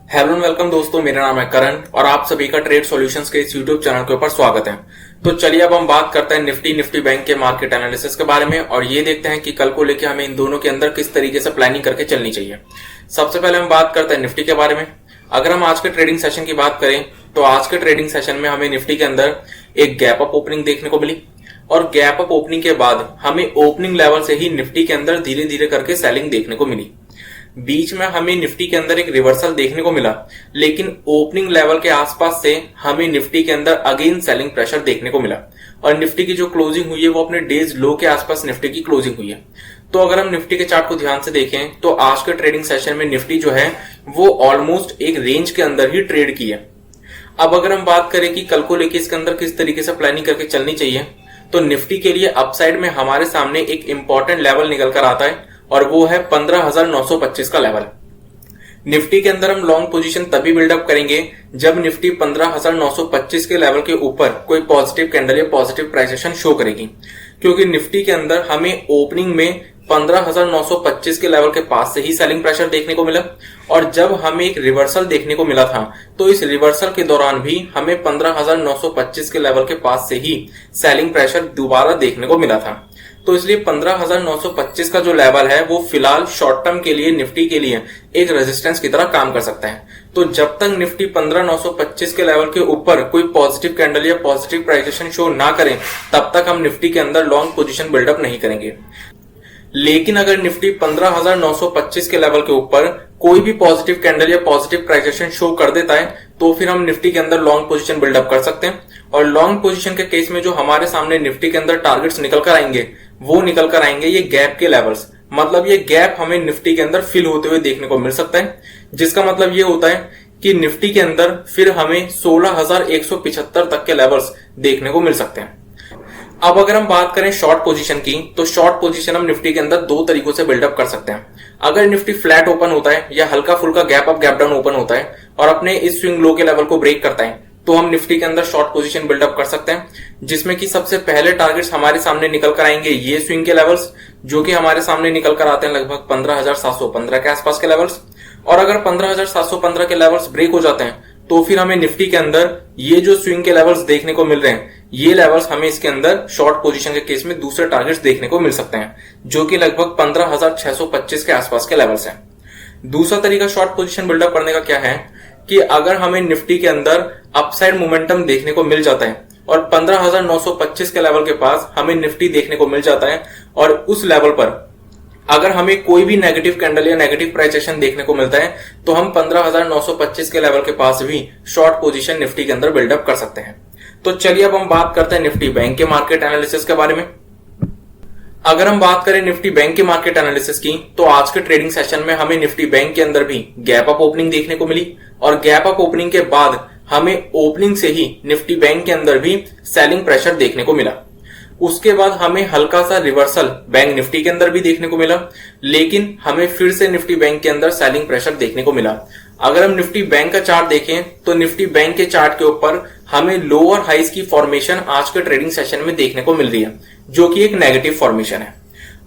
Hello and welcome दोस्तों, मेरा नाम है करण और आप सभी का ट्रेड सॉल्यूशंस के इस यूट्यूब चैनल के ऊपर स्वागत है। तो चलिए अब हम बात करते हैं निफ्टी बैंक के मार्केट एनालिसिस के बारे में और ये देखते हैं कि कल को लेके हमें इन दोनों के अंदर किस तरीके से प्लानिंग करके चलनी चाहिए। सबसे पहले हम बात करते हैं निफ्टी के बारे में। अगर हम आज के ट्रेडिंग सेशन की बात करें तो आज के ट्रेडिंग सेशन में हमें निफ्टी के अंदर एक गैप अप ओपनिंग देखने को मिली और गैप अप ओपनिंग के बाद हमें ओपनिंग लेवल से ही निफ्टी के अंदर धीरे धीरे करके सेलिंग देखने को मिली। बीच में हमें निफ्टी के अंदर एक रिवर्सल देखने को मिला, लेकिन ओपनिंग लेवल के आसपास से हमें निफ्टी के अंदर अगेन सेलिंग प्रेशर देखने को मिला और निफ्टी की जो क्लोजिंग हुई है वो अपने डेज लो के आसपास निफ्टी की क्लोजिंग हुई है। तो अगर हम निफ्टी के चार्ट को ध्यान से देखें तो आज के ट्रेडिंग सेशन में निफ्टी जो है वो ऑलमोस्ट एक रेंज के अंदर ही ट्रेड की है। अब अगर हम बात करें कि कल को लेकर इसके अंदर किस तरीके से प्लानिंग करके चलनी चाहिए, तो निफ्टी के लिए अपसाइड में हमारे सामने एक इंपॉर्टेंट लेवल निकल कर आता है और वो है 15,925 का लेवल। निफ्टी के अंदर हम लॉन्ग पोजीशन तभी बिल्डअप करेंगे जब निफ्टी 15,925 के लेवल के ऊपर कोई पॉजिटिव कैंडल या पॉजिटिव प्राइस एक्शन शो करेगी, क्योंकि निफ्टी के अंदर हमें ओपनिंग में 15,925 के लेवल के पास से ही सेलिंग प्रेशर देखने को मिला और जब हमें एक रिवर्सल देखने को मिला था तो इस रिवर्सल के दौरान भी हमें 15,925 के लेवल के पास से ही सेलिंग प्रेशर दोबारा देखने को मिला था। तो इसलिए 15,925 का जो लेवल है वो फिलहाल शॉर्ट टर्म के लिए निफ्टी के लिए एक रेजिस्टेंस की तरह काम कर सकता है। तो जब तक निफ्टी 15,925 के लेवल के ऊपर कोई पॉजिटिव कैंडल या पॉजिटिव प्राइस एक्शन शो ना करें तब तक हम निफ्टी के अंदर लॉन्ग पोजीशन बिल्डअप नहीं करेंगे। लेकिन अगर निफ्टी 15,925 के लेवल के ऊपर कोई भी पॉजिटिव कैंडल या पॉजिटिव प्राइस एक्शन शो कर देता है तो फिर हम निफ्टी के अंदर लॉन्ग पोजीशन बिल्डअप कर सकते हैं। और लॉन्ग पोजीशन के केस में जो हमारे सामने निफ्टी के अंदर टारगेट्स निकल कर आएंगे वो निकल कर आएंगे ये गैप के लेवल्स। मतलब ये गैप हमें निफ्टी के अंदर फिल होते हुए देखने को मिल सकता है, जिसका मतलब ये होता है कि निफ्टी के अंदर फिर हमें 16,175 तक के लेवल्स देखने को मिल सकते हैं। अब अगर हम बात करें शॉर्ट पोजीशन की, तो शॉर्ट पोजीशन हम निफ्टी के अंदर दो तरीकों से बिल्डअप कर सकते हैं। अगर निफ्टी फ्लैट ओपन होता है या हल्का फुल्का gap up gap down open होता है और अपने इस स्विंग लो के लेवल को ब्रेक करता है तो हम निफ्टी के अंदर शॉर्ट पोजीशन बिल्डअप कर सकते हैं, जिसमें कि सबसे पहले टारगेट्स हमारे सामने निकल कर आएंगे ये स्विंग के लेवल्स, जो कि हमारे सामने निकल कर आते हैं लगभग 15,715 के आसपास के लेवल्स। और अगर 15,715 के लेवल्स ब्रेक हो जाते हैं तो फिर हमें निफ्टी के अंदर ये जो स्विंग के लेवल्स देखने को मिल रहे हैं ये लेवल्स हमें इसके अंदर शॉर्ट पोजीशन के केस में दूसरे टारगेट्स देखने को मिल सकते हैं, जो कि लगभग 15,625 के आसपास के लेवल्स हैं। दूसरा तरीका शॉर्ट पोजीशन बिल्डअप करने का क्या है कि अगर हमें निफ्टी के अंदर अपसाइड मोमेंटम देखने को मिल जाता है और 15,925 के लेवल के पास हमें निफ्टी देखने को मिल जाता है और उस लेवल पर अगर हमें कोई भी नेगेटिव कैंडल या नेगेटिव प्राइस एक्शन देखने को मिलता है तो हम 15,925 के लेवल के पास भी शॉर्ट पोजीशन निफ्टी के अंदर बिल्डअप कर सकते हैं। तो चलिए अब हम बात करते हैं निफ्टी बैंक के मार्केट एनालिसिस के बारे में। अगर हम बात करें निफ्टी बैंक के मार्केट एनालिसिस की तो आज के ट्रेडिंग सेशन में हमें निफ्टी बैंक के अंदर भी गैप अप ओपनिंग देखने को मिली और गैप अप ओपनिंग के बाद हमें ओपनिंग से ही निफ्टी बैंक के अंदर भी सेलिंग प्रेशर देखने को मिला। उसके बाद हमें हल्का सा रिवर्सल बैंक निफ्टी के अंदर भी देखने को मिला, लेकिन हमें फिर से निफ्टी बैंक के अंदर सेलिंग प्रेशर देखने को मिला। अगर हम निफ्टी बैंक का चार्ट देखें तो निफ्टी बैंक के चार्ट के ऊपर हमें लोअर हाइज की फॉर्मेशन आज के ट्रेडिंग सेशन में देखने को मिल रही है, जो कि एक नेगेटिव फॉर्मेशन है।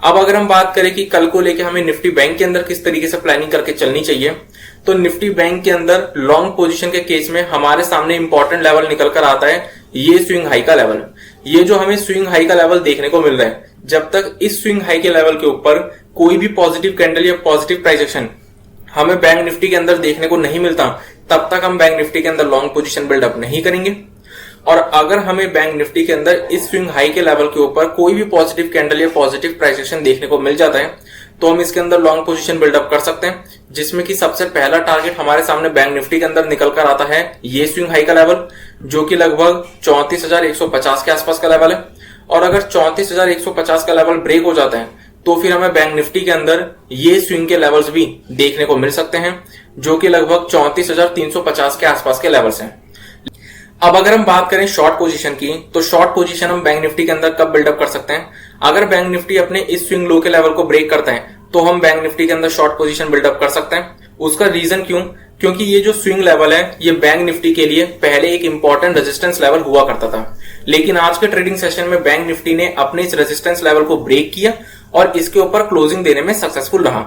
अब अगर हम बात करें कि कल को लेकर हमें निफ्टी बैंक के अंदर किस तरीके से प्लानिंग करके चलनी चाहिए, तो निफ्टी बैंक के अंदर लॉन्ग पोजीशन के केस में हमारे सामने इंपॉर्टेंट लेवल निकल कर आता है ये स्विंग हाई का लेवल। ये जो हमें स्विंग हाई का लेवल देखने को मिल रहा है, जब तक इस स्विंग हाई के लेवल के ऊपर कोई भी पॉजिटिव कैंडल या पॉजिटिव प्राइस एक्शन हमें बैंक निफ्टी के अंदर देखने को नहीं मिलता तब तक हम बैंक निफ्टी के अंदर लॉन्ग पोजीशन बिल्डअप नहीं करेंगे। और अगर हमें बैंक निफ्टी के अंदर इस स्विंग हाई के लेवल के ऊपर कोई भी पॉजिटिव कैंडल या पॉजिटिव प्राइस एक्शन देखने को मिल जाता है तो हम इसके अंदर लॉन्ग पोजीशन बिल्डअप कर सकते हैं, जिसमें कि सबसे पहला टारगेट हमारे सामने बैंक निफ्टी के अंदर निकल कर आता है ये स्विंग हाई का लेवल, जो कि लगभग 34,150 के आसपास का लेवल है। और अगर 34,150 का लेवल ब्रेक हो जाता है तो फिर हमें बैंक निफ्टी के अंदर ये स्विंग के लेवल्स भी देखने को मिल सकते हैं, जो कि लगभग 34,350 के आसपास के लेवल्स हैं। अब अगर हम बात करें शॉर्ट पोजीशन की, तो शॉर्ट पोजीशन हम बैंक निफ्टी के अंदर कब बिल्डअप कर सकते हैं? अगर बैंक निफ्टी अपने इस स्विंग लो के लेवल को ब्रेक करता है तो हम बैंक निफ्टी के अंदर शॉर्ट पोजीशन बिल्डअप कर सकते हैं। उसका रीजन क्यों? क्योंकि ये जो स्विंग लेवल है ये बैंक निफ्टी के लिए पहले एक इंपॉर्टेंट रेजिस्टेंस लेवल हुआ करता था, लेकिन आज के ट्रेडिंग सेशन में बैंक निफ्टी ने अपने इस रेजिस्टेंस लेवल को ब्रेक किया और इसके ऊपर क्लोजिंग देने में सक्सेसफुल रहा।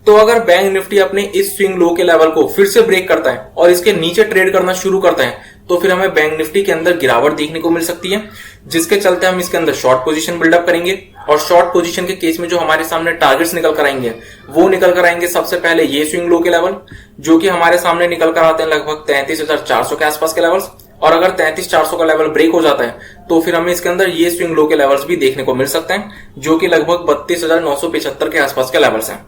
तो अगर बैंक निफ्टी अपने इस स्विंग लो के लेवल को फिर से ब्रेक करता है और इसके नीचे ट्रेड करना शुरू करता है तो फिर हमें बैंक निफ्टी के अंदर गिरावट देखने को मिल सकती है, जिसके चलते हम इसके अंदर शॉर्ट पोजीशन बिल्डअप करेंगे। और शॉर्ट पोजीशन के केस में जो हमारे सामने टारगेट्स निकल कर आएंगे वो निकल कर आएंगे सबसे पहले ये स्विंग लो के लेवल, जो कि हमारे सामने निकल कर आते हैं लगभग 33,400 के आसपास के लेवल्स। और अगर 33,400 का लेवल ब्रेक हो जाता है तो फिर हमें इसके अंदर ये स्विंग लो के लेवल्स भी देखने को मिल सकते हैं, जो कि लगभग 32,975 के आसपास के लेवल्स हैं।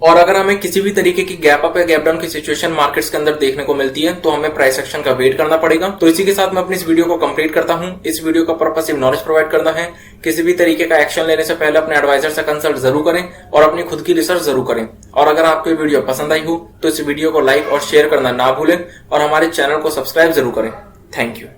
और अगर हमें किसी भी तरीके की गैप अप या गैप डाउन की सिचुएशन मार्केट्स के अंदर देखने को मिलती है तो हमें प्राइस एक्शन का वेट करना पड़ेगा। तो इसी के साथ मैं अपनी इस वीडियो को कंप्लीट करता हूं। इस वीडियो का पर्पस सिर्फ नॉलेज प्रोवाइड करना है। किसी भी तरीके का एक्शन लेने से पहले अपने एडवाइजर से कंसल्ट जरूर करें और अपनी खुद की रिसर्च जरूर करें। और अगर आपको ये वीडियो पसंद आई हो तो इस वीडियो को लाइक और शेयर करना ना भूलें और हमारे चैनल को सब्सक्राइब जरूर करें। Thank you.